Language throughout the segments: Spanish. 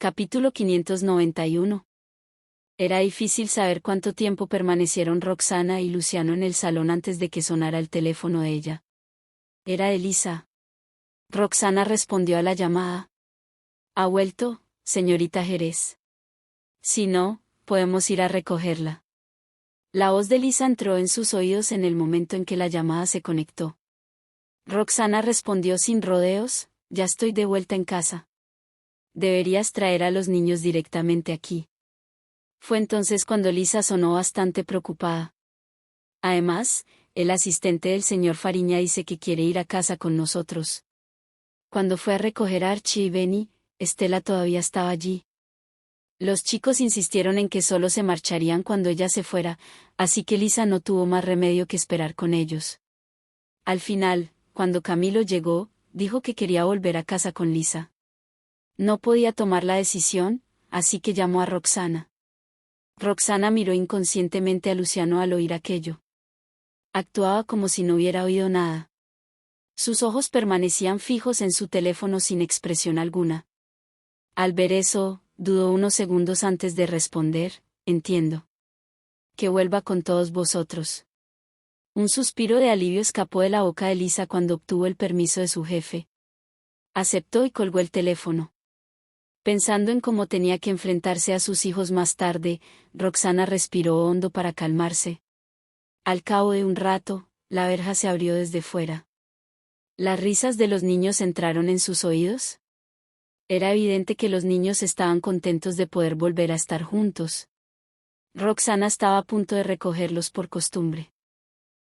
Capítulo 591. Era difícil saber cuánto tiempo permanecieron Roxana y Luciano en el salón antes de que sonara el teléfono de ella. Era Elisa. Roxana respondió a la llamada. ¿Ha vuelto, señorita Jerez? Si no, podemos ir a recogerla. La voz de Elisa entró en sus oídos en el momento en que la llamada se conectó. Roxana respondió sin rodeos, ya estoy de vuelta en casa. Deberías traer a los niños directamente aquí. Fue entonces cuando Elisa sonó bastante preocupada. Además, el asistente del señor Fariña dice que quiere ir a casa con nosotros. Cuando fue a recoger a Archie y Benny, Estela todavía estaba allí. Los chicos insistieron en que solo se marcharían cuando ella se fuera, así que Elisa no tuvo más remedio que esperar con ellos. Al final, cuando Camilo llegó, dijo que quería volver a casa con Lisa. No podía tomar la decisión, así que llamó a Roxana. Roxana miró inconscientemente a Luciano al oír aquello. Actuaba como si no hubiera oído nada. Sus ojos permanecían fijos en su teléfono sin expresión alguna. Al ver eso, dudó unos segundos antes de responder, entiendo. Que vuelva con todos vosotros. Un suspiro de alivio escapó de la boca de Lisa cuando obtuvo el permiso de su jefe. Aceptó y colgó el teléfono. Pensando en cómo tenía que enfrentarse a sus hijos más tarde, Roxana respiró hondo para calmarse. Al cabo de un rato, la verja se abrió desde fuera. ¿Las risas de los niños entraron en sus oídos? Era evidente que los niños estaban contentos de poder volver a estar juntos. Roxana estaba a punto de recogerlos por costumbre.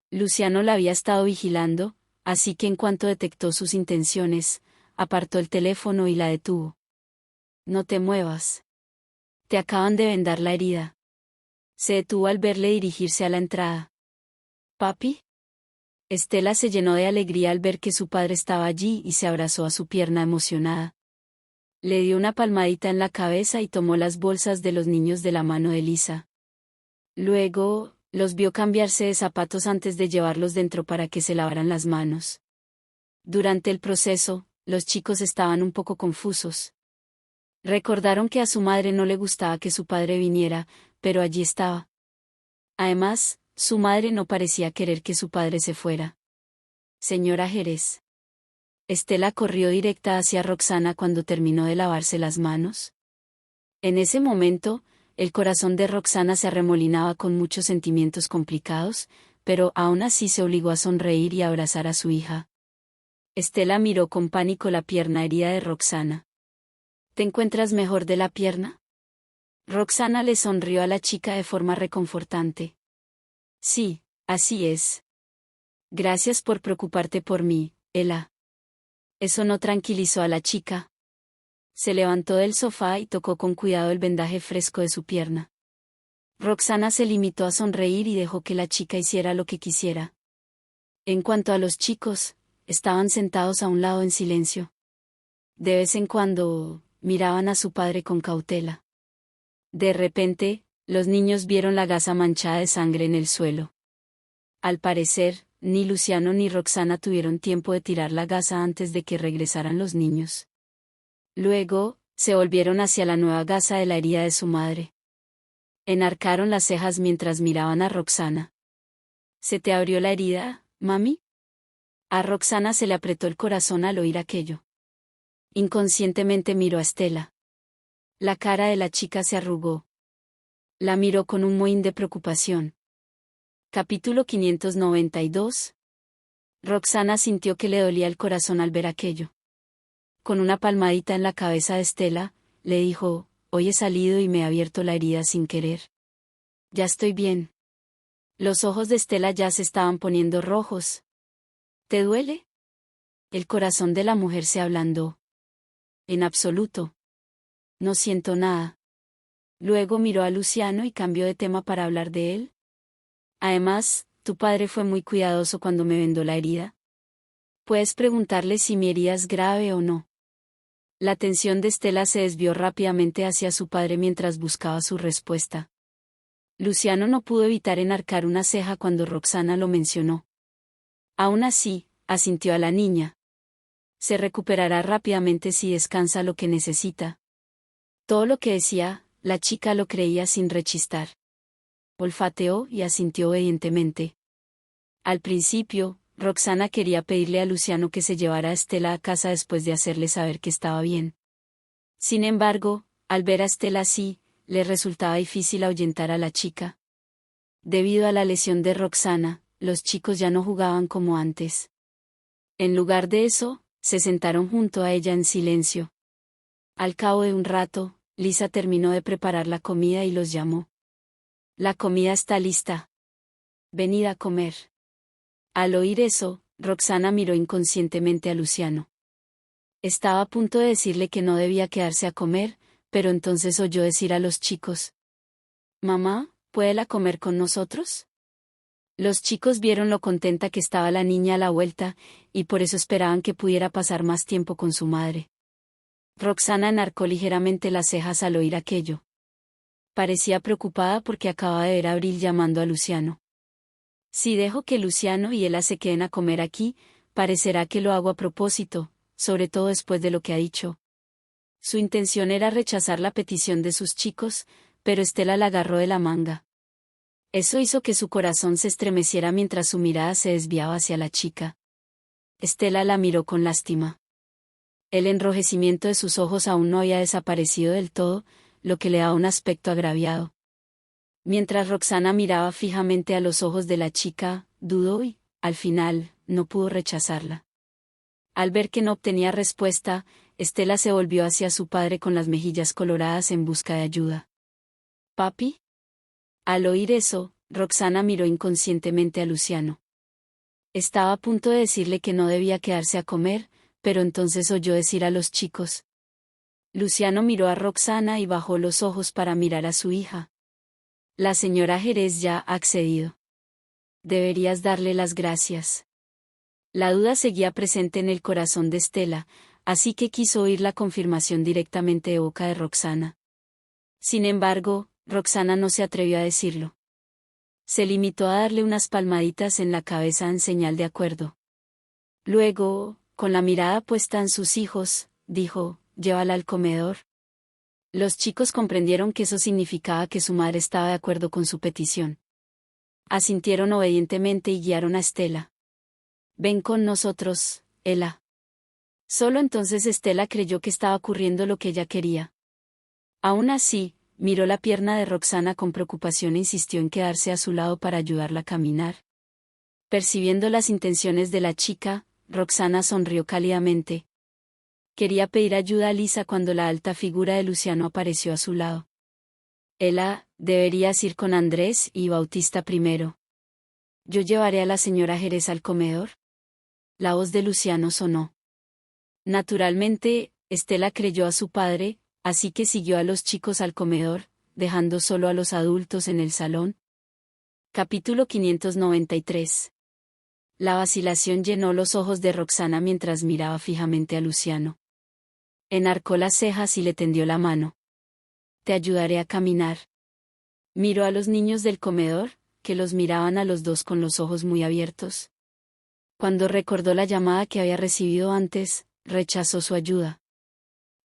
Luciano la había estado vigilando, así que en cuanto detectó sus intenciones, apartó el teléfono y la detuvo. No te muevas. Te acaban de vendar la herida. Se detuvo al verle dirigirse a la entrada. ¿Papi? Estela se llenó de alegría al ver que su padre estaba allí y se abrazó a su pierna emocionada. Le dio una palmadita en la cabeza y tomó las bolsas de los niños de la mano de Lisa. Luego, los vio cambiarse de zapatos antes de llevarlos dentro para que se lavaran las manos. Durante el proceso, los chicos estaban un poco confusos. Recordaron que a su madre no le gustaba que su padre viniera, pero allí estaba. Además, su madre no parecía querer que su padre se fuera. Señora Jerez. Estela corrió directa hacia Roxana cuando terminó de lavarse las manos. En ese momento, el corazón de Roxana se arremolinaba con muchos sentimientos complicados, pero aún así se obligó a sonreír y a abrazar a su hija. Estela miró con pánico la pierna herida de Roxana. ¿Te encuentras mejor de la pierna? Roxana le sonrió a la chica de forma reconfortante. Sí, así es. Gracias por preocuparte por mí, Ela. Eso no tranquilizó a la chica. Se levantó del sofá y tocó con cuidado el vendaje fresco de su pierna. Roxana se limitó a sonreír y dejó que la chica hiciera lo que quisiera. En cuanto a los chicos, estaban sentados a un lado en silencio. De vez en cuando, miraban a su padre con cautela. De repente, los niños vieron la gasa manchada de sangre en el suelo. Al parecer, ni Luciano ni Roxana tuvieron tiempo de tirar la gasa antes de que regresaran los niños. Luego, se volvieron hacia la nueva gasa de la herida de su madre. Enarcaron las cejas mientras miraban a Roxana. ¿Se te abrió la herida, mami? A Roxana se le apretó el corazón al oír aquello. Inconscientemente miró a Estela. La cara de la chica se arrugó. La miró con un mohín de preocupación. Capítulo 592. Roxana sintió que le dolía el corazón al ver aquello. Con una palmadita en la cabeza de Estela, le dijo, hoy he salido y me he abierto la herida sin querer. Ya estoy bien. Los ojos de Estela ya se estaban poniendo rojos. ¿Te duele? El corazón de la mujer se ablandó. En absoluto. No siento nada. Luego miró a Luciano y cambió de tema para hablar de él. Además, tu padre fue muy cuidadoso cuando me vendó la herida. Puedes preguntarle si mi herida es grave o no. La atención de Estela se desvió rápidamente hacia su padre mientras buscaba su respuesta. Luciano no pudo evitar enarcar una ceja cuando Roxana lo mencionó. Aún así, asintió a la niña. Se recuperará rápidamente si descansa lo que necesita. Todo lo que decía, la chica lo creía sin rechistar. Olfateó y asintió obedientemente. Al principio, Roxana quería pedirle a Luciano que se llevara a Estela a casa después de hacerle saber que estaba bien. Sin embargo, al ver a Estela así, le resultaba difícil ahuyentar a la chica. Debido a la lesión de Roxana, los chicos ya no jugaban como antes. En lugar de eso, se sentaron junto a ella en silencio. Al cabo de un rato, Lisa terminó de preparar la comida y los llamó. La comida está lista. Venid a comer. Al oír eso, Roxana miró inconscientemente a Luciano. Estaba a punto de decirle que no debía quedarse a comer, pero entonces oyó decir a los chicos: «Mamá, ¿puede la comer con nosotros?». Los chicos vieron lo contenta que estaba la niña a la vuelta, y por eso esperaban que pudiera pasar más tiempo con su madre. Roxana enarcó ligeramente las cejas al oír aquello. Parecía preocupada porque acababa de ver a Abril llamando a Luciano. Si dejo que Luciano y Ela se queden a comer aquí, parecerá que lo hago a propósito, sobre todo después de lo que ha dicho. Su intención era rechazar la petición de sus chicos, pero Estela la agarró de la manga. Eso hizo que su corazón se estremeciera mientras su mirada se desviaba hacia la chica. Estela la miró con lástima. El enrojecimiento de sus ojos aún no había desaparecido del todo, lo que le daba un aspecto agraviado. Mientras Roxana miraba fijamente a los ojos de la chica, dudó y, al final, no pudo rechazarla. Al ver que no obtenía respuesta, Estela se volvió hacia su padre con las mejillas coloradas en busca de ayuda. «¿Papi?». Al oír eso, Roxana miró inconscientemente a Luciano. Estaba a punto de decirle que no debía quedarse a comer, pero entonces oyó decir a los chicos. Luciano miró a Roxana y bajó los ojos para mirar a su hija. «La señora Jerez ya ha accedido. Deberías darle las gracias». La duda seguía presente en el corazón de Estela, así que quiso oír la confirmación directamente de boca de Roxana. Sin embargo, Roxana no se atrevió a decirlo. Se limitó a darle unas palmaditas en la cabeza en señal de acuerdo. Luego, con la mirada puesta en sus hijos, dijo: «Llévala al comedor». Los chicos comprendieron que eso significaba que su madre estaba de acuerdo con su petición. Asintieron obedientemente y guiaron a Estela. «Ven con nosotros, Ela». Solo entonces Estela creyó que estaba ocurriendo lo que ella quería. Aún así, miró la pierna de Roxana con preocupación e insistió en quedarse a su lado para ayudarla a caminar. Percibiendo las intenciones de la chica, Roxana sonrió cálidamente. Quería pedir ayuda a Lisa cuando la alta figura de Luciano apareció a su lado. «Ela, deberías ir con Andrés y Bautista primero. Yo llevaré a la señora Jerez al comedor». La voz de Luciano sonó. Naturalmente, Estela creyó a su padre, así que siguió a los chicos al comedor, dejando solo a los adultos en el salón. Capítulo 593. La vacilación llenó los ojos de Roxana mientras miraba fijamente a Luciano. Enarcó las cejas y le tendió la mano. «Te ayudaré a caminar». Miró a los niños del comedor, que los miraban a los dos con los ojos muy abiertos. Cuando recordó la llamada que había recibido antes, rechazó su ayuda.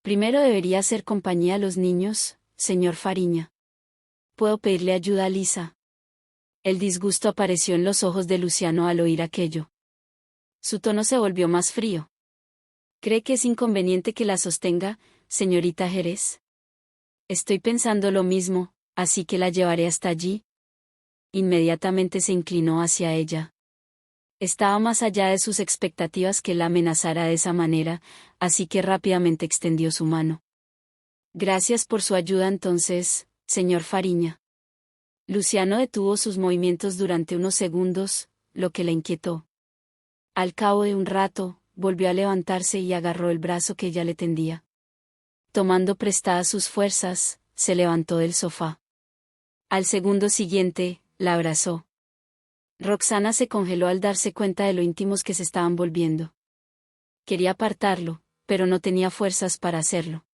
«Primero debería hacer compañía a los niños, señor Fariña. ¿Puedo pedirle ayuda a Lisa?». El disgusto apareció en los ojos de Luciano al oír aquello. Su tono se volvió más frío. «¿Cree que es inconveniente que la sostenga, señorita Jerez?». «Estoy pensando lo mismo, así que la llevaré hasta allí». Inmediatamente se inclinó hacia ella. Estaba más allá de sus expectativas que la amenazara de esa manera, así que rápidamente extendió su mano. «Gracias por su ayuda entonces, señor Fariña». Luciano detuvo sus movimientos durante unos segundos, lo que le inquietó. Al cabo de un rato, volvió a levantarse y agarró el brazo que ella le tendía. Tomando prestadas sus fuerzas, se levantó del sofá. Al segundo siguiente, la abrazó. Roxana se congeló al darse cuenta de lo íntimos que se estaban volviendo. Quería apartarlo, pero no tenía fuerzas para hacerlo.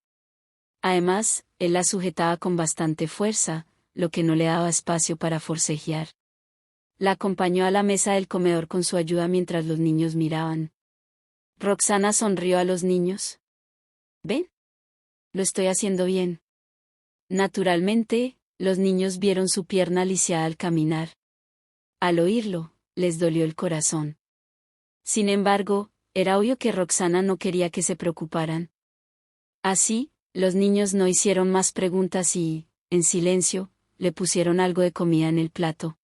Además, él la sujetaba con bastante fuerza, lo que no le daba espacio para forcejear. La acompañó a la mesa del comedor con su ayuda mientras los niños miraban. Roxana sonrió a los niños. «¿Ven? Lo estoy haciendo bien». Naturalmente, los niños vieron su pierna lisiada al caminar. Al oírlo, les dolió el corazón. Sin embargo, era obvio que Roxana no quería que se preocuparan. Así, los niños no hicieron más preguntas y, en silencio, le pusieron algo de comida en el plato.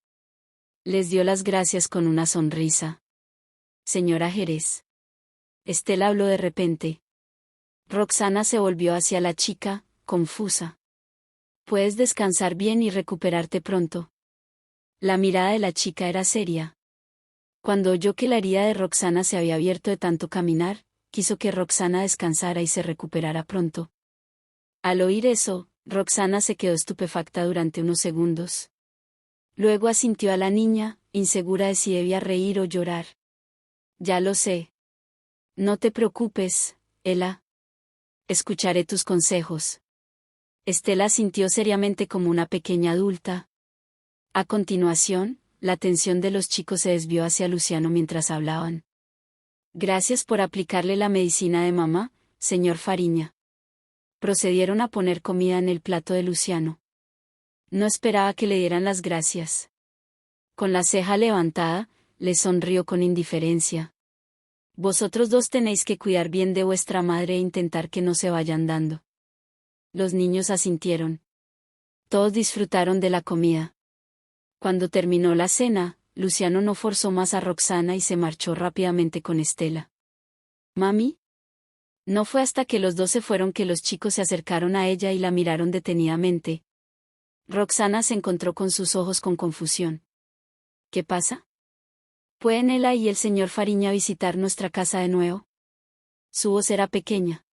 Les dio las gracias con una sonrisa. Señora Jerez. Estela habló de repente. Roxana se volvió hacia la chica, confusa. Puedes descansar bien y recuperarte pronto. La mirada de la chica era seria. Cuando oyó que la herida de Roxana se había abierto de tanto caminar, quiso que Roxana descansara y se recuperara pronto. Al oír eso, Roxana se quedó estupefacta durante unos segundos. Luego asintió a la niña, insegura de si debía reír o llorar. Ya lo sé. No te preocupes, Ela. Escucharé tus consejos. Estela asintió seriamente como una pequeña adulta. A continuación, la atención de los chicos se desvió hacia Luciano mientras hablaban. Gracias por aplicarle la medicina de mamá, señor Fariña. Procedieron a poner comida en el plato de Luciano. No esperaba que le dieran las gracias. Con la ceja levantada, le sonrió con indiferencia. Vosotros dos tenéis que cuidar bien de vuestra madre e intentar que no se vaya andando. Los niños asintieron. Todos disfrutaron de la comida. Cuando terminó la cena, Luciano no forzó más a Roxana y se marchó rápidamente con Estela. ¿Mami? No fue hasta que los dos se fueron que los chicos se acercaron a ella y la miraron detenidamente. Roxana se encontró con sus ojos con confusión. ¿Qué pasa? ¿Pueden Ela y el señor Fariña visitar nuestra casa de nuevo? Su voz era pequeña.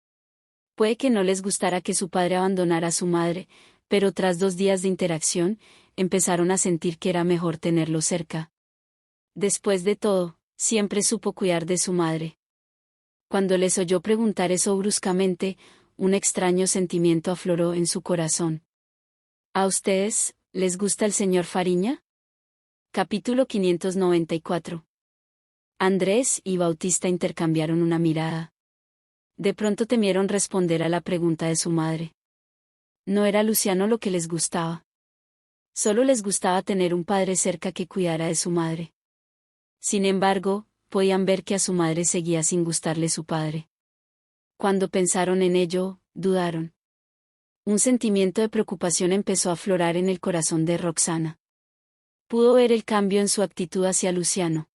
Puede que no les gustara que su padre abandonara a su madre, pero tras 2 días de interacción, empezaron a sentir que era mejor tenerlo cerca. Después de todo, siempre supo cuidar de su madre. Cuando les oyó preguntar eso bruscamente, un extraño sentimiento afloró en su corazón. ¿A ustedes, les gusta el señor Fariña? Capítulo 594. Andrés y Bautista intercambiaron una mirada. De pronto temieron responder a la pregunta de su madre. No era Luciano lo que les gustaba. Solo les gustaba tener un padre cerca que cuidara de su madre. Sin embargo, podían ver que a su madre seguía sin gustarle su padre. Cuando pensaron en ello, dudaron. Un sentimiento de preocupación empezó a aflorar en el corazón de Roxana. Pudo ver el cambio en su actitud hacia Luciano.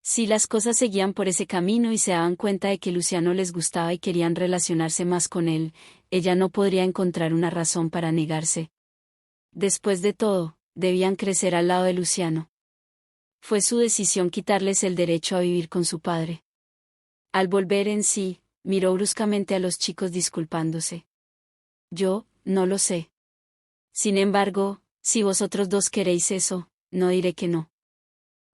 Si las cosas seguían por ese camino y se daban cuenta de que Luciano les gustaba y querían relacionarse más con él, ella no podría encontrar una razón para negarse. Después de todo, debían crecer al lado de Luciano. Fue su decisión quitarles el derecho a vivir con su padre. Al volver en sí, miró bruscamente a los chicos disculpándose. Yo, no lo sé. Sin embargo, si vosotros dos queréis eso, no diré que no.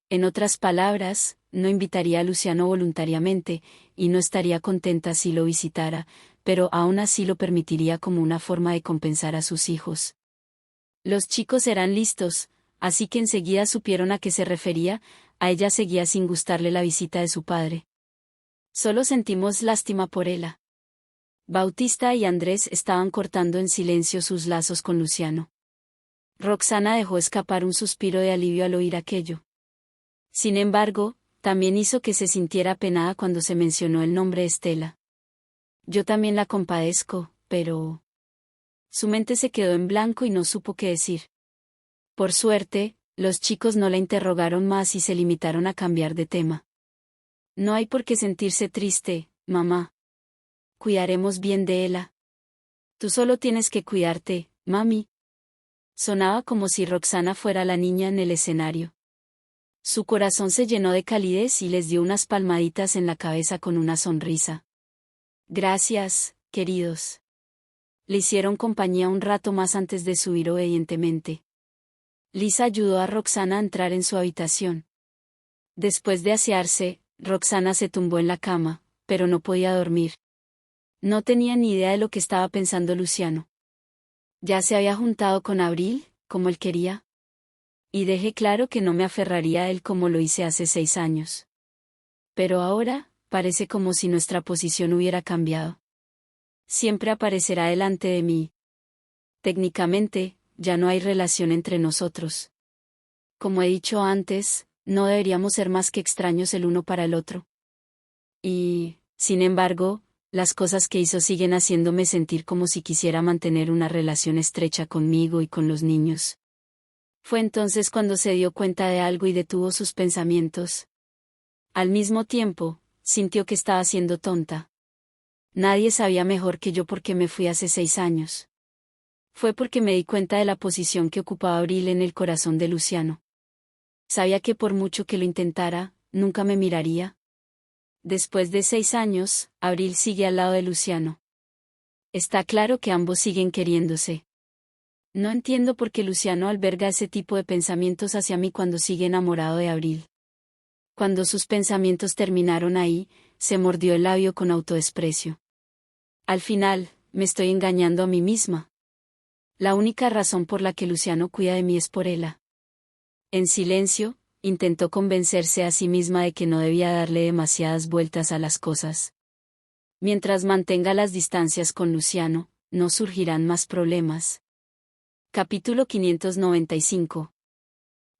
En otras palabras, no invitaría a Luciano voluntariamente, y no estaría contenta si lo visitara, pero aún así lo permitiría como una forma de compensar a sus hijos. Los chicos eran listos, así que enseguida supieron a qué se refería. A ella seguía sin gustarle la visita de su padre. Solo sentimos lástima por ella. Bautista y Andrés estaban cortando en silencio sus lazos con Luciano. Roxana dejó escapar un suspiro de alivio al oír aquello. Sin embargo, también hizo que se sintiera apenada cuando se mencionó el nombre Estela. Yo también la compadezco, pero... Su mente se quedó en blanco y no supo qué decir. Por suerte, los chicos no la interrogaron más y se limitaron a cambiar de tema. No hay por qué sentirse triste, mamá. Cuidaremos bien de ella. Tú solo tienes que cuidarte, mami. Sonaba como si Roxana fuera la niña en el escenario. Su corazón se llenó de calidez y les dio unas palmaditas en la cabeza con una sonrisa. Gracias, queridos. Le hicieron compañía un rato más antes de subir obedientemente. Lisa ayudó a Roxana a entrar en su habitación. Después de asearse, Roxana se tumbó en la cama, pero no podía dormir. No tenía ni idea de lo que estaba pensando Luciano. Ya se había juntado con Abril, como él quería. Y dejé claro que no me aferraría a él como lo hice hace 6 años. Pero ahora, parece como si nuestra posición hubiera cambiado. Siempre aparecerá delante de mí. Técnicamente, ya no hay relación entre nosotros. Como he dicho antes, no deberíamos ser más que extraños el uno para el otro. Y, sin embargo, las cosas que hizo siguen haciéndome sentir como si quisiera mantener una relación estrecha conmigo y con los niños. Fue entonces cuando se dio cuenta de algo y detuvo sus pensamientos. Al mismo tiempo, sintió que estaba siendo tonta. Nadie sabía mejor que yo por qué me fui hace 6 años. Fue porque me di cuenta de la posición que ocupaba Abril en el corazón de Luciano. Sabía que por mucho que lo intentara, nunca me miraría. Después de 6 años, Abril sigue al lado de Luciano. Está claro que ambos siguen queriéndose. No entiendo por qué Luciano alberga ese tipo de pensamientos hacia mí cuando sigue enamorado de Abril. Cuando sus pensamientos terminaron ahí, se mordió el labio con autodesprecio. Al final, me estoy engañando a mí misma. La única razón por la que Luciano cuida de mí es por ella. En silencio, intentó convencerse a sí misma de que no debía darle demasiadas vueltas a las cosas. Mientras mantenga las distancias con Luciano, no surgirán más problemas. Capítulo 595.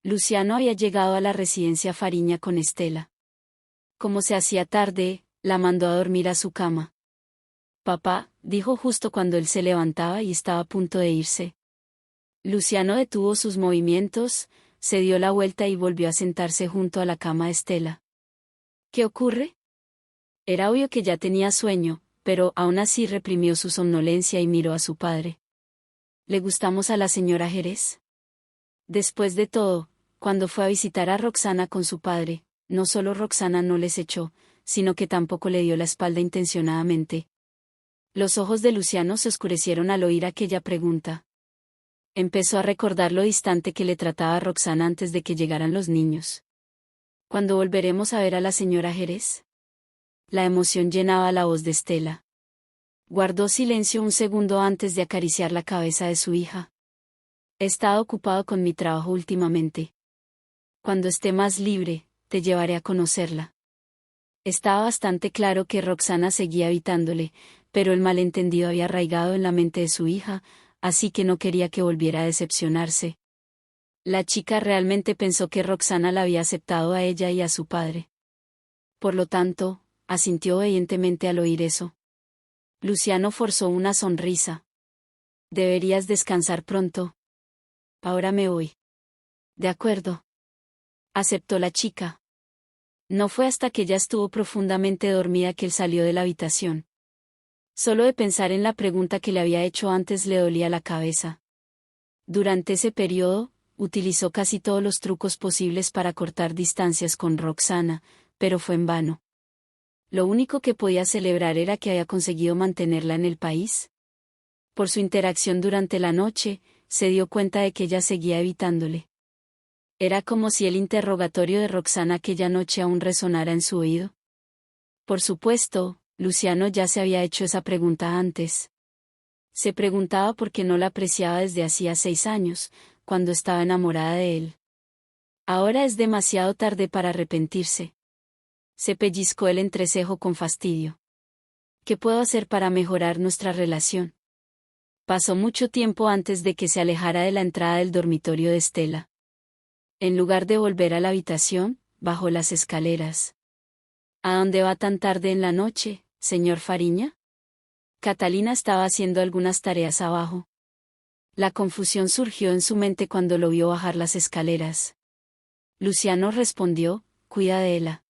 Luciano había llegado a la residencia Fariña con Estela. Como se hacía tarde, la mandó a dormir a su cama. Papá, dijo justo cuando él se levantaba y estaba a punto de irse. Luciano detuvo sus movimientos, se dio la vuelta y volvió a sentarse junto a la cama de Estela. ¿Qué ocurre? Era obvio que ya tenía sueño, pero aún así reprimió su somnolencia y miró a su padre. ¿Le gustamos a la señora Jerez? Después de todo, cuando fue a visitar a Roxana con su padre, no solo Roxana no les echó, sino que tampoco le dio la espalda intencionadamente. Los ojos de Luciano se oscurecieron al oír aquella pregunta. Empezó a recordar lo distante que le trataba a Roxana antes de que llegaran los niños. ¿Cuándo volveremos a ver a la señora Jerez? La emoción llenaba la voz de Estela. Guardó silencio un segundo antes de acariciar la cabeza de su hija. He estado ocupado con mi trabajo últimamente. Cuando esté más libre, te llevaré a conocerla. Estaba bastante claro que Roxana seguía evitándole, pero el malentendido había arraigado en la mente de su hija, así que no quería que volviera a decepcionarse. La chica realmente pensó que Roxana la había aceptado a ella y a su padre. Por lo tanto, asintió obedientemente al oír eso. Luciano forzó una sonrisa. Deberías descansar pronto. Ahora me voy. De acuerdo. Aceptó la chica. No fue hasta que ya estuvo profundamente dormida que él salió de la habitación. Solo de pensar en la pregunta que le había hecho antes le dolía la cabeza. Durante ese periodo, utilizó casi todos los trucos posibles para cortar distancias con Roxana, pero fue en vano. Lo único que podía celebrar era que había conseguido mantenerla en el país. Por su interacción durante la noche, se dio cuenta de que ella seguía evitándole. Era como si el interrogatorio de Roxana aquella noche aún resonara en su oído. Por supuesto, Luciano ya se había hecho esa pregunta antes. Se preguntaba por qué no la apreciaba desde hacía 6 años, cuando estaba enamorada de él. Ahora es demasiado tarde para arrepentirse. Se pellizcó el entrecejo con fastidio. ¿Qué puedo hacer para mejorar nuestra relación? Pasó mucho tiempo antes de que se alejara de la entrada del dormitorio de Estela. En lugar de volver a la habitación, bajó las escaleras. ¿A dónde va tan tarde en la noche, señor Fariña? Catalina estaba haciendo algunas tareas abajo. La confusión surgió en su mente cuando lo vio bajar las escaleras. Luciano respondió, cuida de ella.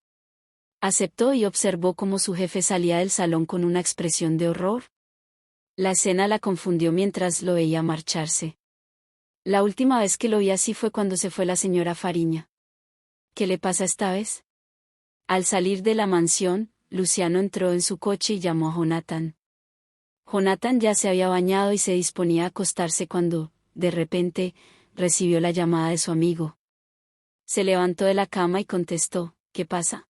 Aceptó y observó cómo su jefe salía del salón con una expresión de horror. La escena la confundió mientras lo veía marcharse. La última vez que lo vi así fue cuando se fue la señora Fariña. ¿Qué le pasa esta vez? Al salir de la mansión, Luciano entró en su coche y llamó a Jonathan. Jonathan ya se había bañado y se disponía a acostarse cuando, de repente, recibió la llamada de su amigo. Se levantó de la cama y contestó, ¿qué pasa?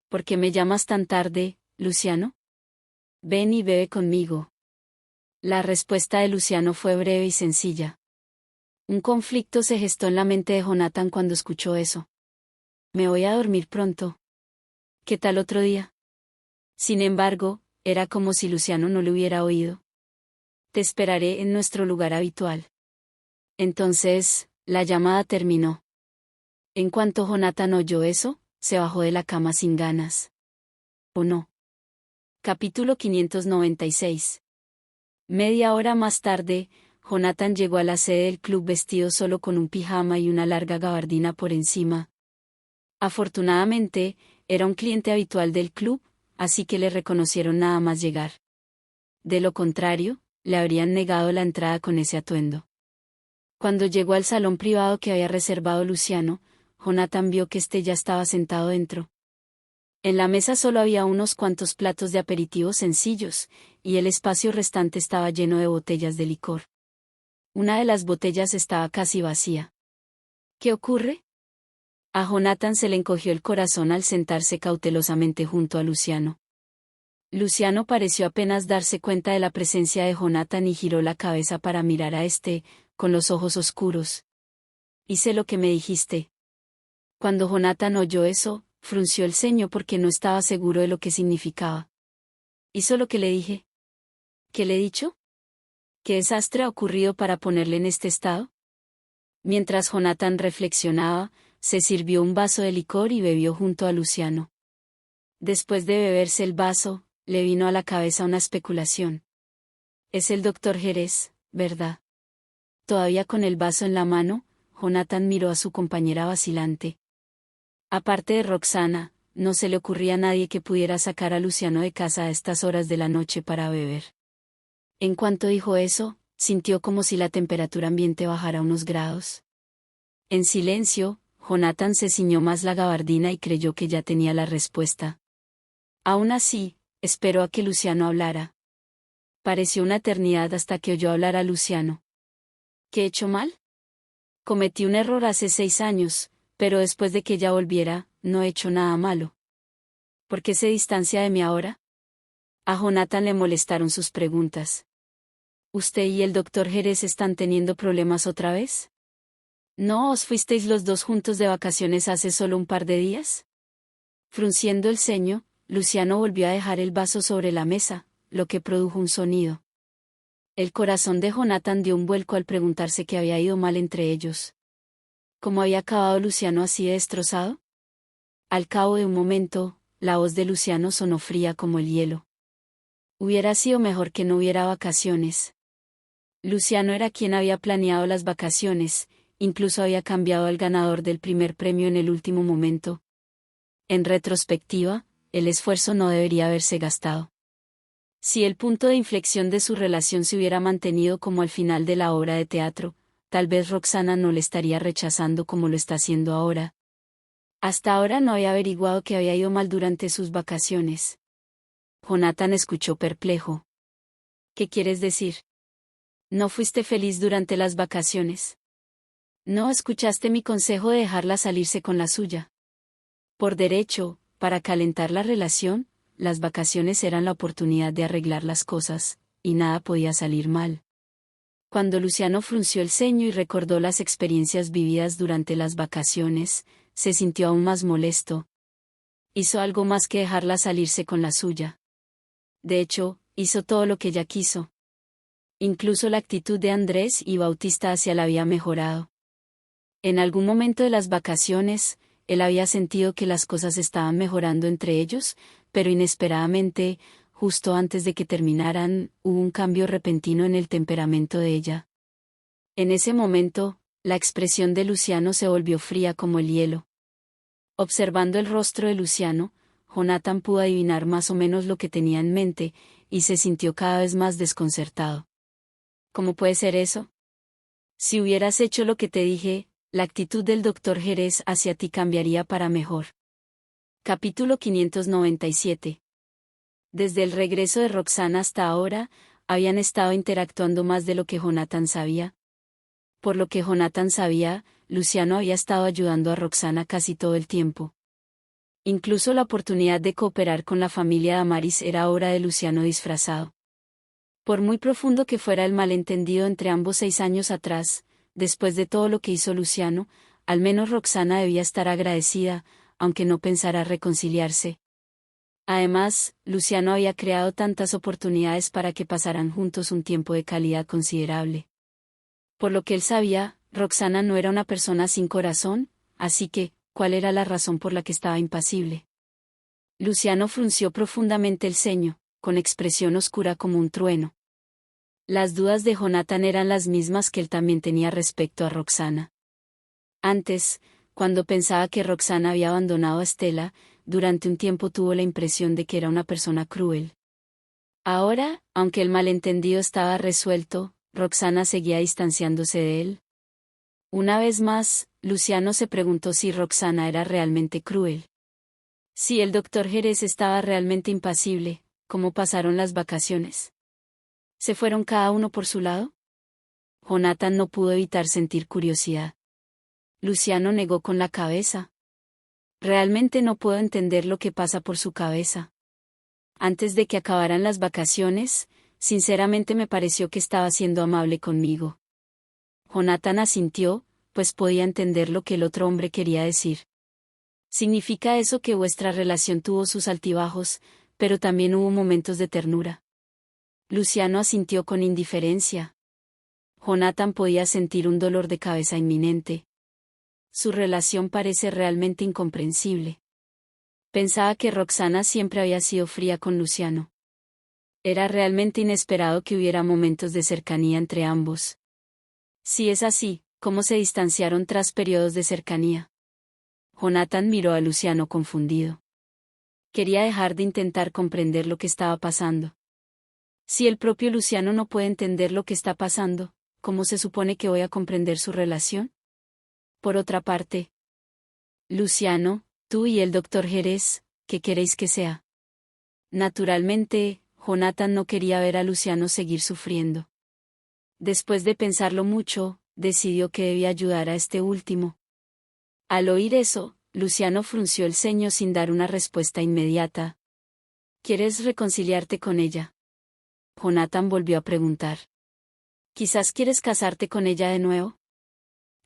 ¿Por qué me llamas tan tarde, Luciano? Ven y bebe conmigo. La respuesta de Luciano fue breve y sencilla. Un conflicto se gestó en la mente de Jonathan cuando escuchó eso. Me voy a dormir pronto. ¿Qué tal otro día? Sin embargo, era como si Luciano no le hubiera oído. Te esperaré en nuestro lugar habitual. Entonces, la llamada terminó. En cuanto Jonathan oyó eso, se bajó de la cama sin ganas. ¿O no? Capítulo 596. Media hora más tarde, Jonathan llegó a la sede del club vestido solo con un pijama y una larga gabardina por encima. Afortunadamente, era un cliente habitual del club, así que le reconocieron nada más llegar. De lo contrario, le habrían negado la entrada con ese atuendo. Cuando llegó al salón privado que había reservado Luciano, Jonathan vio que éste ya estaba sentado dentro. En la mesa solo había unos cuantos platos de aperitivos sencillos, y el espacio restante estaba lleno de botellas de licor. Una de las botellas estaba casi vacía. ¿Qué ocurre? A Jonathan se le encogió el corazón al sentarse cautelosamente junto a Luciano. Luciano pareció apenas darse cuenta de la presencia de Jonathan y giró la cabeza para mirar a éste, con los ojos oscuros. Hice lo que me dijiste. Cuando Jonathan oyó eso, frunció el ceño porque no estaba seguro de lo que significaba. ¿Hizo lo que le dije? ¿Qué le he dicho? ¿Qué desastre ha ocurrido para ponerle en este estado? Mientras Jonathan reflexionaba, se sirvió un vaso de licor y bebió junto a Luciano. Después de beberse el vaso, le vino a la cabeza una especulación. Es el doctor Jerez, ¿verdad? Todavía con el vaso en la mano, Jonathan miró a su compañera vacilante. Aparte de Roxana, no se le ocurría a nadie que pudiera sacar a Luciano de casa a estas horas de la noche para beber. En cuanto dijo eso, sintió como si la temperatura ambiente bajara unos grados. En silencio, Jonathan se ciñó más la gabardina y creyó que ya tenía la respuesta. Aún así, esperó a que Luciano hablara. Pareció una eternidad hasta que oyó hablar a Luciano. ¿Qué he hecho mal? Cometí un error hace 6 años, pero después de que ella volviera, no he hecho nada malo. ¿Por qué se distancia de mí ahora? A Jonathan le molestaron sus preguntas. ¿Usted y el doctor Jerez están teniendo problemas otra vez? ¿No os fuisteis los dos juntos de vacaciones hace solo un par de días? Frunciendo el ceño, Luciano volvió a dejar el vaso sobre la mesa, lo que produjo un sonido. El corazón de Jonathan dio un vuelco al preguntarse qué había ido mal entre ellos. ¿Cómo había acabado Luciano así de destrozado? Al cabo de un momento, la voz de Luciano sonó fría como el hielo. Hubiera sido mejor que no hubiera vacaciones. Luciano era quien había planeado las vacaciones, incluso había cambiado al ganador del primer premio en el último momento. En retrospectiva, el esfuerzo no debería haberse gastado. Si el punto de inflexión de su relación se hubiera mantenido como al final de la obra de teatro, tal vez Roxana no le estaría rechazando como lo está haciendo ahora. Hasta ahora no había averiguado que había ido mal durante sus vacaciones. Jonathan escuchó perplejo. ¿Qué quieres decir? ¿No fuiste feliz durante las vacaciones? ¿No escuchaste mi consejo de dejarla salirse con la suya? Por derecho, para calentar la relación, las vacaciones eran la oportunidad de arreglar las cosas, y nada podía salir mal. Cuando Luciano frunció el ceño y recordó las experiencias vividas durante las vacaciones, se sintió aún más molesto. Hizo algo más que dejarla salirse con la suya. De hecho, hizo todo lo que ella quiso. Incluso la actitud de Andrés y Bautista hacia él había mejorado. En algún momento de las vacaciones, él había sentido que las cosas estaban mejorando entre ellos, pero inesperadamente, justo antes de que terminaran, hubo un cambio repentino en el temperamento de ella. En ese momento, la expresión de Luciano se volvió fría como el hielo. Observando el rostro de Luciano, Jonathan pudo adivinar más o menos lo que tenía en mente, y se sintió cada vez más desconcertado. ¿Cómo puede ser eso? Si hubieras hecho lo que te dije, la actitud del doctor Jerez hacia ti cambiaría para mejor. Capítulo 597. Desde el regreso de Roxana hasta ahora, habían estado interactuando más de lo que Jonathan sabía. Por lo que Jonathan sabía, Luciano había estado ayudando a Roxana casi todo el tiempo. Incluso la oportunidad de cooperar con la familia Damaris era obra de Luciano disfrazado. Por muy profundo que fuera el malentendido entre ambos 6 años atrás, después de todo lo que hizo Luciano, al menos Roxana debía estar agradecida, aunque no pensara reconciliarse. Además, Luciano había creado tantas oportunidades para que pasaran juntos un tiempo de calidad considerable. Por lo que él sabía, Roxana no era una persona sin corazón, así que, ¿cuál era la razón por la que estaba impasible? Luciano frunció profundamente el ceño, con expresión oscura como un trueno. Las dudas de Jonathan eran las mismas que él también tenía respecto a Roxana. Antes, cuando pensaba que Roxana había abandonado a Estela, durante un tiempo tuvo la impresión de que era una persona cruel. Ahora, aunque el malentendido estaba resuelto, Roxana seguía distanciándose de él. Una vez más, Luciano se preguntó si Roxana era realmente cruel. Si el doctor Jerez estaba realmente impasible, ¿cómo pasaron las vacaciones? ¿Se fueron cada uno por su lado? Jonathan no pudo evitar sentir curiosidad. Luciano negó con la cabeza. Realmente no puedo entender lo que pasa por su cabeza. Antes de que acabaran las vacaciones, sinceramente me pareció que estaba siendo amable conmigo. Jonathan asintió, pues podía entender lo que el otro hombre quería decir. Significa eso que vuestra relación tuvo sus altibajos, pero también hubo momentos de ternura. Luciano asintió con indiferencia. Jonathan podía sentir un dolor de cabeza inminente. Su relación parece realmente incomprensible. Pensaba que Roxana siempre había sido fría con Luciano. Era realmente inesperado que hubiera momentos de cercanía entre ambos. Si es así, ¿cómo se distanciaron tras periodos de cercanía? Jonathan miró a Luciano confundido. Quería dejar de intentar comprender lo que estaba pasando. Si el propio Luciano no puede entender lo que está pasando, ¿cómo se supone que voy a comprender su relación? Por otra parte, Luciano, tú y el doctor Jerez, ¿qué queréis que sea? Naturalmente, Jonathan no quería ver a Luciano seguir sufriendo. Después de pensarlo mucho, decidió que debía ayudar a este último. Al oír eso, Luciano frunció el ceño sin dar una respuesta inmediata. ¿Quieres reconciliarte con ella? Jonathan volvió a preguntar. ¿Quizás quieres casarte con ella de nuevo?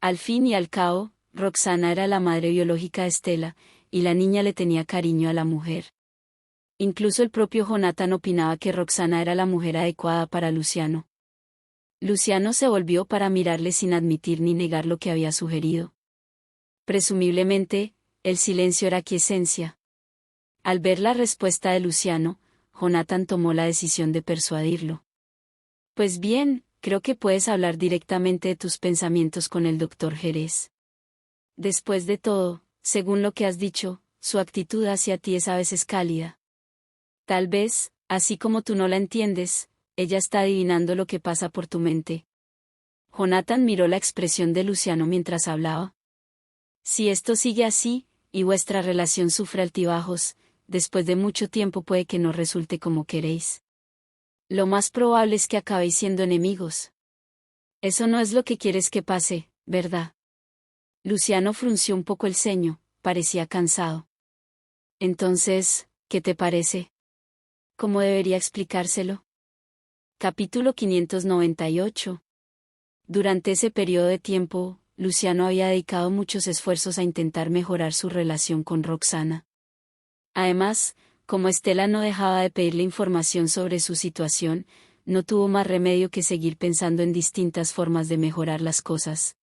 Al fin y al cabo, Roxana era la madre biológica de Estela, y la niña le tenía cariño a la mujer. Incluso el propio Jonathan opinaba que Roxana era la mujer adecuada para Luciano. Luciano se volvió para mirarle sin admitir ni negar lo que había sugerido. Presumiblemente, el silencio era quiesencia. Al ver la respuesta de Luciano, Jonathan tomó la decisión de persuadirlo. Pues bien, creo que puedes hablar directamente de tus pensamientos con el doctor Jerez. Después de todo, según lo que has dicho, su actitud hacia ti es a veces cálida. Tal vez, así como tú no la entiendes, ella está adivinando lo que pasa por tu mente. Jonathan miró la expresión de Luciano mientras hablaba. Si esto sigue así, y vuestra relación sufre altibajos, después de mucho tiempo puede que no resulte como queréis. Lo más probable es que acabéis siendo enemigos. Eso no es lo que quieres que pase, ¿verdad? Luciano frunció un poco el ceño, parecía cansado. Entonces, ¿qué te parece? ¿Cómo debería explicárselo? Capítulo 598. Durante ese periodo de tiempo, Luciano había dedicado muchos esfuerzos a intentar mejorar su relación con Roxana. Además, como Estela no dejaba de pedirle información sobre su situación, no tuvo más remedio que seguir pensando en distintas formas de mejorar las cosas.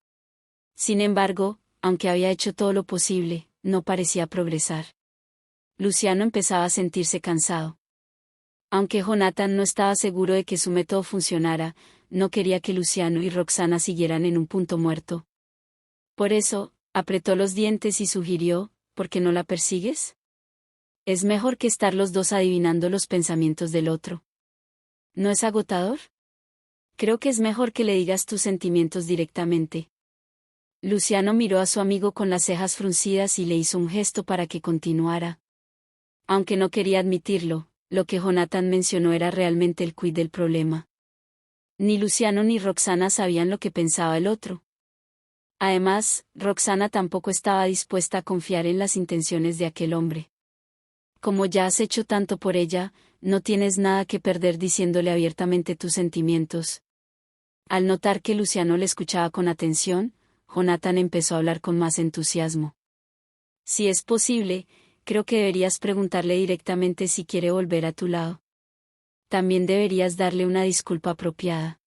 Sin embargo, aunque había hecho todo lo posible, no parecía progresar. Luciano empezaba a sentirse cansado. Aunque Jonathan no estaba seguro de que su método funcionara, no quería que Luciano y Roxana siguieran en un punto muerto. Por eso, apretó los dientes y sugirió, ¿por qué no la persigues? Es mejor que estar los dos adivinando los pensamientos del otro. ¿No es agotador? Creo que es mejor que le digas tus sentimientos directamente. Luciano miró a su amigo con las cejas fruncidas y le hizo un gesto para que continuara. Aunque no quería admitirlo, lo que Jonathan mencionó era realmente el quid del problema. Ni Luciano ni Roxana sabían lo que pensaba el otro. Además, Roxana tampoco estaba dispuesta a confiar en las intenciones de aquel hombre. Como ya has hecho tanto por ella, no tienes nada que perder diciéndole abiertamente tus sentimientos. Al notar que Luciano le escuchaba con atención, Jonathan empezó a hablar con más entusiasmo. Si es posible, Creo que deberías preguntarle directamente si quiere volver a tu lado. También deberías darle una disculpa apropiada.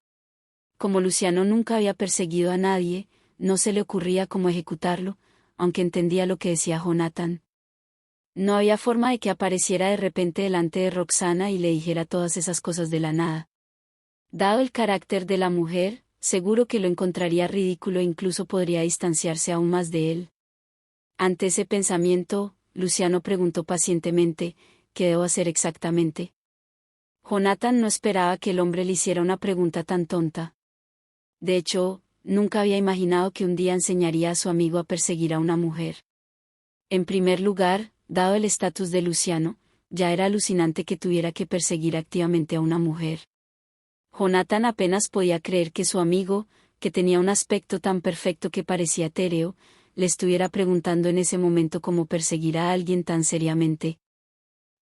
Como Luciano nunca había perseguido a nadie, no se le ocurría cómo ejecutarlo, aunque entendía lo que decía Jonathan. No había forma de que apareciera de repente delante de Roxana y le dijera todas esas cosas de la nada. Dado el carácter de la mujer, seguro que lo encontraría ridículo e incluso podría distanciarse aún más de él. Ante ese pensamiento, Luciano preguntó pacientemente, ¿qué debo hacer exactamente? Jonathan no esperaba que el hombre le hiciera una pregunta tan tonta. De hecho, nunca había imaginado que un día enseñaría a su amigo a perseguir a una mujer. En primer lugar, dado el estatus de Luciano, ya era alucinante que tuviera que perseguir activamente a una mujer. Jonathan apenas podía creer que su amigo, que tenía un aspecto tan perfecto que parecía etéreo, le estuviera preguntando en ese momento cómo perseguir a alguien tan seriamente.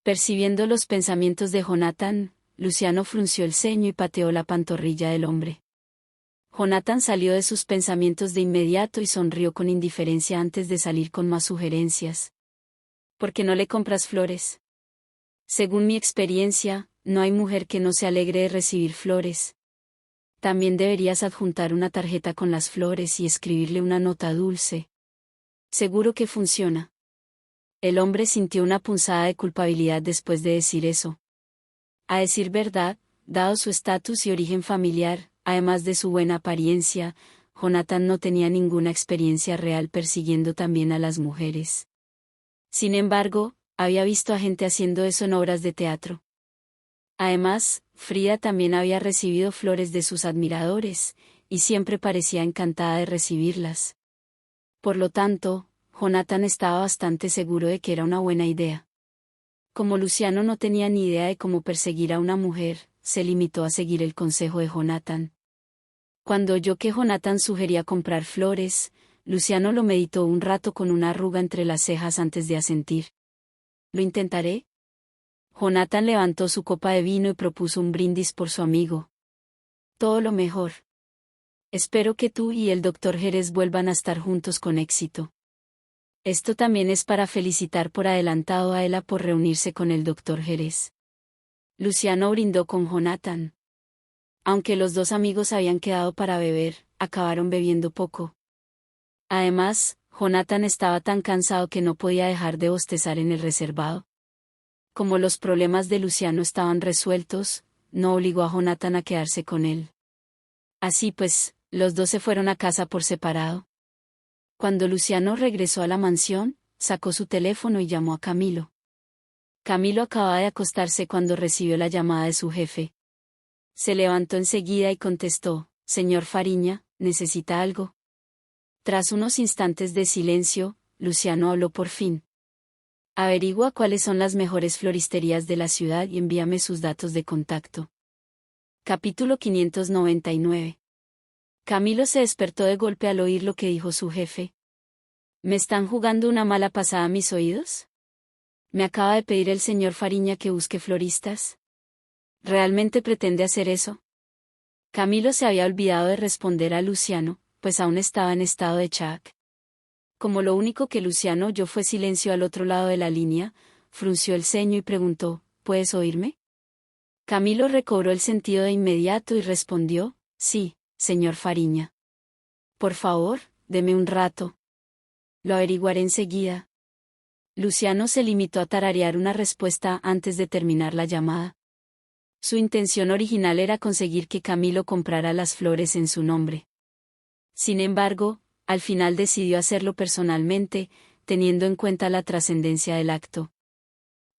Percibiendo los pensamientos de Jonathan, Luciano frunció el ceño y pateó la pantorrilla del hombre. Jonathan salió de sus pensamientos de inmediato y sonrió con indiferencia antes de salir con más sugerencias. ¿Por qué no le compras flores? Según mi experiencia, no hay mujer que no se alegre de recibir flores. También deberías adjuntar una tarjeta con las flores y escribirle una nota dulce. Seguro que funciona. El hombre sintió una punzada de culpabilidad después de decir eso. A decir verdad, dado su estatus y origen familiar, además de su buena apariencia, Jonathan no tenía ninguna experiencia real persiguiendo también a las mujeres. Sin embargo, había visto a gente haciendo eso en obras de teatro. Además, Frida también había recibido flores de sus admiradores, y siempre parecía encantada de recibirlas. Por lo tanto, Jonathan estaba bastante seguro de que era una buena idea. Como Luciano no tenía ni idea de cómo perseguir a una mujer, se limitó a seguir el consejo de Jonathan. Cuando oyó que Jonathan sugería comprar flores, Luciano lo meditó un rato con una arruga entre las cejas antes de asentir. ¿Lo intentaré? Jonathan levantó su copa de vino y propuso un brindis por su amigo. Todo lo mejor. Espero que tú y el doctor Jerez vuelvan a estar juntos con éxito. Esto también es para felicitar por adelantado a Ela por reunirse con el doctor Jerez. Luciano brindó con Jonathan. Aunque los dos amigos habían quedado para beber, acabaron bebiendo poco. Además, Jonathan estaba tan cansado que no podía dejar de bostezar en el reservado. Como los problemas de Luciano estaban resueltos, no obligó a Jonathan a quedarse con él. Así pues, los dos se fueron a casa por separado. Cuando Luciano regresó a la mansión, sacó su teléfono y llamó a Camilo. Camilo acababa de acostarse cuando recibió la llamada de su jefe. Se levantó enseguida y contestó, «Señor Fariña, ¿necesita algo?». Tras unos instantes de silencio, Luciano habló por fin. «Averigua cuáles son las mejores floristerías de la ciudad y envíame sus datos de contacto». Capítulo 599. Camilo se despertó de golpe al oír lo que dijo su jefe. ¿Me están jugando una mala pasada a mis oídos? ¿Me acaba de pedir el señor Fariña que busque floristas? ¿Realmente pretende hacer eso? Camilo se había olvidado de responder a Luciano, pues aún estaba en estado de shock. Como lo único que Luciano oyó fue silencio al otro lado de la línea, frunció el ceño y preguntó, ¿puedes oírme? Camilo recobró el sentido de inmediato y respondió, sí, señor Fariña. Por favor, deme un rato. Lo averiguaré enseguida. Luciano se limitó a tararear una respuesta antes de terminar la llamada. Su intención original era conseguir que Camilo comprara las flores en su nombre. Sin embargo, al final decidió hacerlo personalmente, teniendo en cuenta la trascendencia del acto.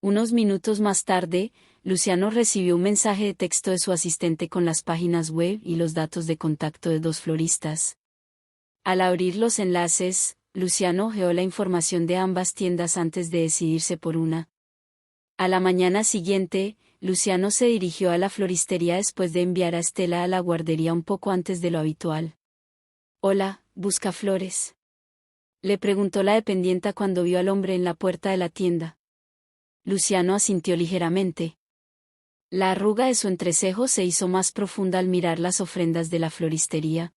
Unos minutos más tarde, Luciano recibió un mensaje de texto de su asistente con las páginas web y los datos de contacto de dos floristas. Al abrir los enlaces, Luciano hojeó la información de ambas tiendas antes de decidirse por una. A la mañana siguiente, Luciano se dirigió a la floristería después de enviar a Estela a la guardería un poco antes de lo habitual. «Hola, ¿busca flores?», le preguntó la dependienta cuando vio al hombre en la puerta de la tienda. Luciano asintió ligeramente. La arruga de su entrecejo se hizo más profunda al mirar las ofrendas de la floristería.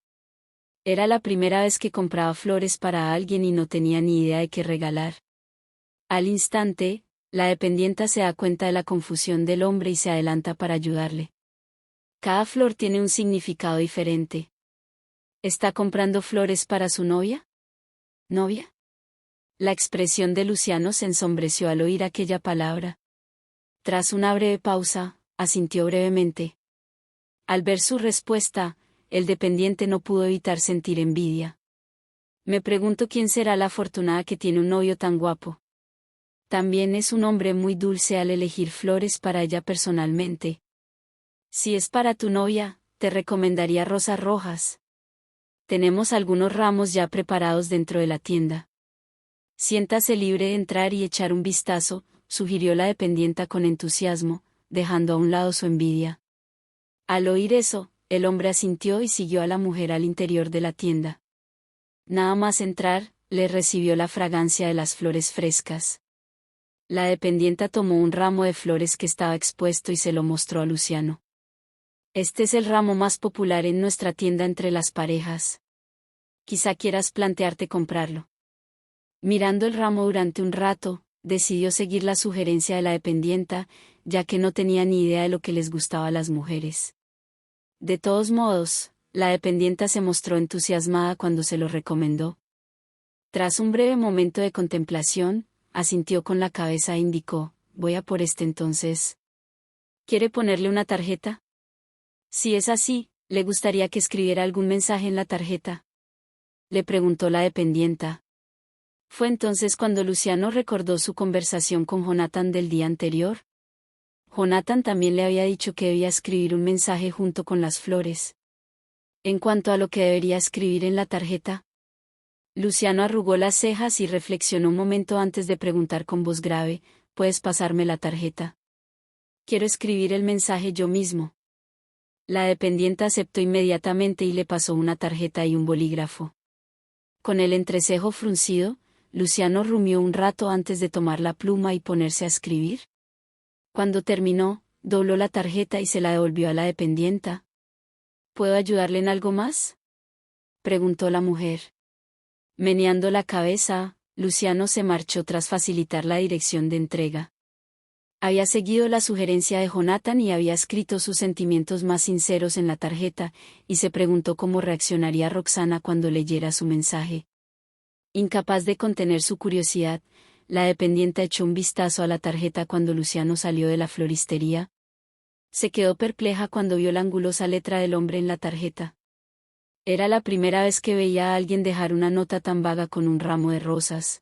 Era la primera vez que compraba flores para alguien y no tenía ni idea de qué regalar. Al instante, la dependienta se da cuenta de la confusión del hombre y se adelanta para ayudarle. Cada flor tiene un significado diferente. ¿Está comprando flores para su novia? ¿Novia? La expresión de Luciano se ensombreció al oír aquella palabra. Tras una breve pausa, asintió brevemente. Al ver su respuesta, el dependiente no pudo evitar sentir envidia. Me pregunto quién será la afortunada que tiene un novio tan guapo. También es un hombre muy dulce al elegir flores para ella personalmente. Si es para tu novia, te recomendaría rosas rojas. Tenemos algunos ramos ya preparados dentro de la tienda. Siéntase libre de entrar y echar un vistazo, sugirió la dependienta con entusiasmo, dejando a un lado su envidia. Al oír eso, el hombre asintió y siguió a la mujer al interior de la tienda. Nada más entrar, le recibió la fragancia de las flores frescas. La dependienta tomó un ramo de flores que estaba expuesto y se lo mostró a Luciano. Este es el ramo más popular en nuestra tienda entre las parejas. Quizá quieras plantearte comprarlo. Mirando el ramo durante un rato, decidió seguir la sugerencia de la dependienta, ya que no tenía ni idea de lo que les gustaba a las mujeres. De todos modos, la dependienta se mostró entusiasmada cuando se lo recomendó. Tras un breve momento de contemplación, asintió con la cabeza e indicó, voy a por este entonces. ¿Quiere ponerle una tarjeta? Si es así, ¿le gustaría que escribiera algún mensaje en la tarjeta? Le preguntó la dependienta. Fue entonces cuando Luciano recordó su conversación con Jonathan del día anterior. Jonathan también le había dicho que debía escribir un mensaje junto con las flores. En cuanto a lo que debería escribir en la tarjeta, Luciano arrugó las cejas y reflexionó un momento antes de preguntar con voz grave, ¿puedes pasarme la tarjeta? Quiero escribir el mensaje yo mismo. La dependiente aceptó inmediatamente y le pasó una tarjeta y un bolígrafo. Con el entrecejo fruncido, Luciano rumió un rato antes de tomar la pluma y ponerse a escribir. Cuando terminó, dobló la tarjeta y se la devolvió a la dependienta. ¿Puedo ayudarle en algo más?, preguntó la mujer. Meneando la cabeza, Luciano se marchó tras facilitar la dirección de entrega. Había seguido la sugerencia de Jonathan y había escrito sus sentimientos más sinceros en la tarjeta, y se preguntó cómo reaccionaría Roxana cuando leyera su mensaje. Incapaz de contener su curiosidad, la dependiente echó un vistazo a la tarjeta cuando Luciano salió de la floristería. Se quedó perpleja cuando vio la angulosa letra del hombre en la tarjeta. Era la primera vez que veía a alguien dejar una nota tan vaga con un ramo de rosas.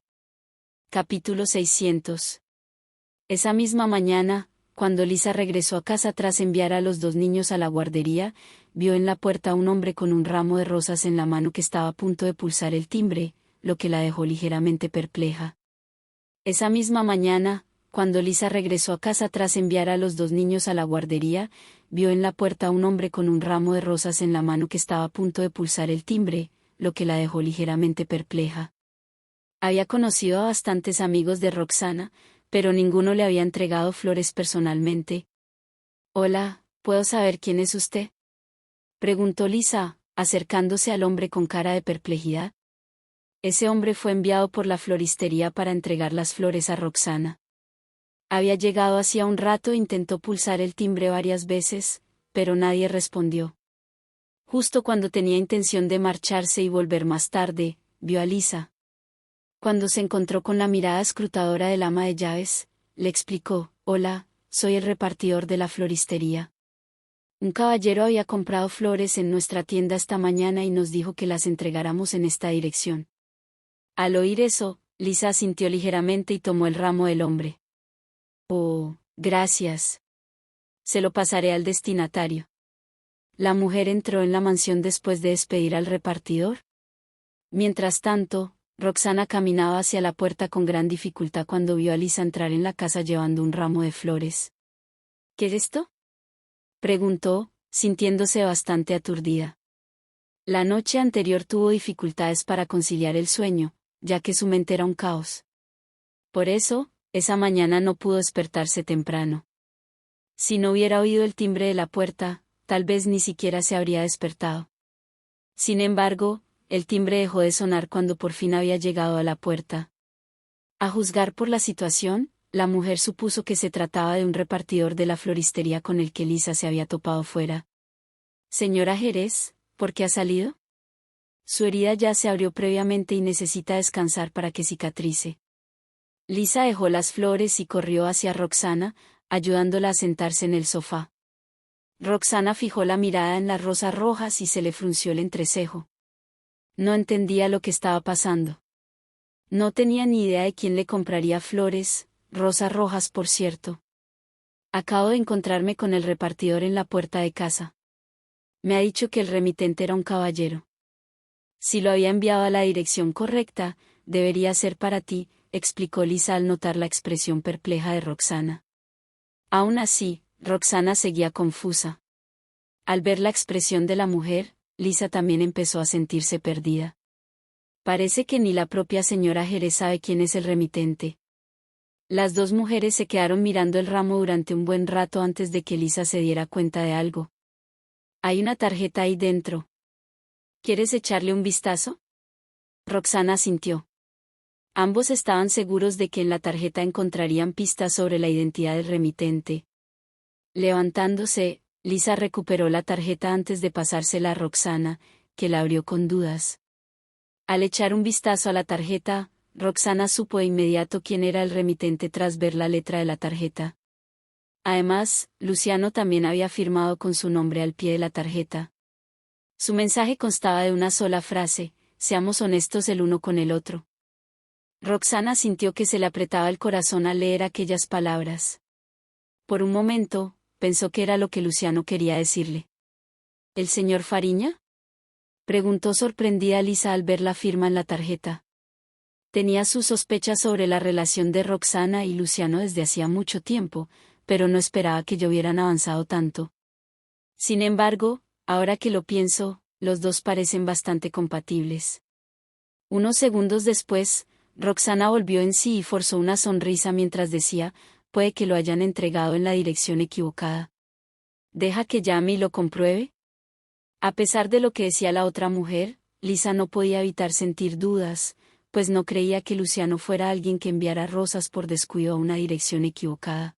Capítulo 600. Esa misma mañana, cuando Lisa regresó a casa tras enviar a los dos niños a la guardería, vio en la puerta a un hombre con un ramo de rosas en la mano que estaba a punto de pulsar el timbre, lo que la dejó ligeramente perpleja. Esa misma mañana, cuando Lisa regresó a casa tras enviar a los dos niños a la guardería, vio en la puerta a un hombre con un ramo de rosas en la mano que estaba a punto de pulsar el timbre, lo que la dejó ligeramente perpleja. Había conocido a bastantes amigos de Roxana, pero ninguno le había entregado flores personalmente. Hola, ¿puedo saber quién es usted?, preguntó Lisa, acercándose al hombre con cara de perplejidad. Ese hombre fue enviado por la floristería para entregar las flores a Roxana. Había llegado hacía un rato e intentó pulsar el timbre varias veces, pero nadie respondió. Justo cuando tenía intención de marcharse y volver más tarde, vio a Lisa. Cuando se encontró con la mirada escrutadora del ama de llaves, le explicó, «Hola, soy el repartidor de la floristería. Un caballero había comprado flores en nuestra tienda esta mañana y nos dijo que las entregáramos en esta dirección». Al oír eso, Lisa asintió ligeramente y tomó el ramo del hombre. «Oh, gracias. Se lo pasaré al destinatario». La mujer entró en la mansión después de despedir al repartidor. Mientras tanto, Roxana caminaba hacia la puerta con gran dificultad cuando vio a Lisa entrar en la casa llevando un ramo de flores. «¿Qué es esto?», preguntó, sintiéndose bastante aturdida. La noche anterior tuvo dificultades para conciliar el sueño, ya que su mente era un caos. Por eso, esa mañana no pudo despertarse temprano. Si no hubiera oído el timbre de la puerta, tal vez ni siquiera se habría despertado. Sin embargo, el timbre dejó de sonar cuando por fin había llegado a la puerta. A juzgar por la situación, la mujer supuso que se trataba de un repartidor de la floristería con el que Lisa se había topado fuera. Señora Jerez, ¿por qué ha salido? Su herida ya se abrió previamente y necesita descansar para que cicatrice. Lisa dejó las flores y corrió hacia Roxana, ayudándola a sentarse en el sofá. Roxana fijó la mirada en las rosas rojas y se le frunció el entrecejo. No entendía lo que estaba pasando. No tenía ni idea de quién le compraría flores, rosas rojas por cierto. Acabo de encontrarme con el repartidor en la puerta de casa. Me ha dicho que el remitente era un caballero. Si lo había enviado a la dirección correcta, debería ser para ti, explicó Lisa al notar la expresión perpleja de Roxana. Aún así, Roxana seguía confusa. Al ver la expresión de la mujer, Lisa también empezó a sentirse perdida. Parece que ni la propia señora Jerez sabe quién es el remitente. Las dos mujeres se quedaron mirando el ramo durante un buen rato antes de que Lisa se diera cuenta de algo. Hay una tarjeta ahí dentro. ¿Quieres echarle un vistazo? Roxana asintió. Ambos estaban seguros de que en la tarjeta encontrarían pistas sobre la identidad del remitente. Levantándose, Lisa recuperó la tarjeta antes de pasársela a Roxana, que la abrió con dudas. Al echar un vistazo a la tarjeta, Roxana supo de inmediato quién era el remitente tras ver la letra de la tarjeta. Además, Luciano también había firmado con su nombre al pie de la tarjeta. Su mensaje constaba de una sola frase: seamos honestos el uno con el otro. Roxana sintió que se le apretaba el corazón al leer aquellas palabras. Por un momento, pensó que era lo que Luciano quería decirle. ¿El señor Fariña? Preguntó sorprendida Lisa al ver la firma en la tarjeta. Tenía sus sospechas sobre la relación de Roxana y Luciano desde hacía mucho tiempo, pero no esperaba que ya hubieran avanzado tanto. Sin embargo, ahora que lo pienso, los dos parecen bastante compatibles. Unos segundos después, Roxana volvió en sí y forzó una sonrisa mientras decía: puede que lo hayan entregado en la dirección equivocada. ¿Deja que llame y lo compruebe? A pesar de lo que decía la otra mujer, Lisa no podía evitar sentir dudas, pues no creía que Luciano fuera alguien que enviara rosas por descuido a una dirección equivocada.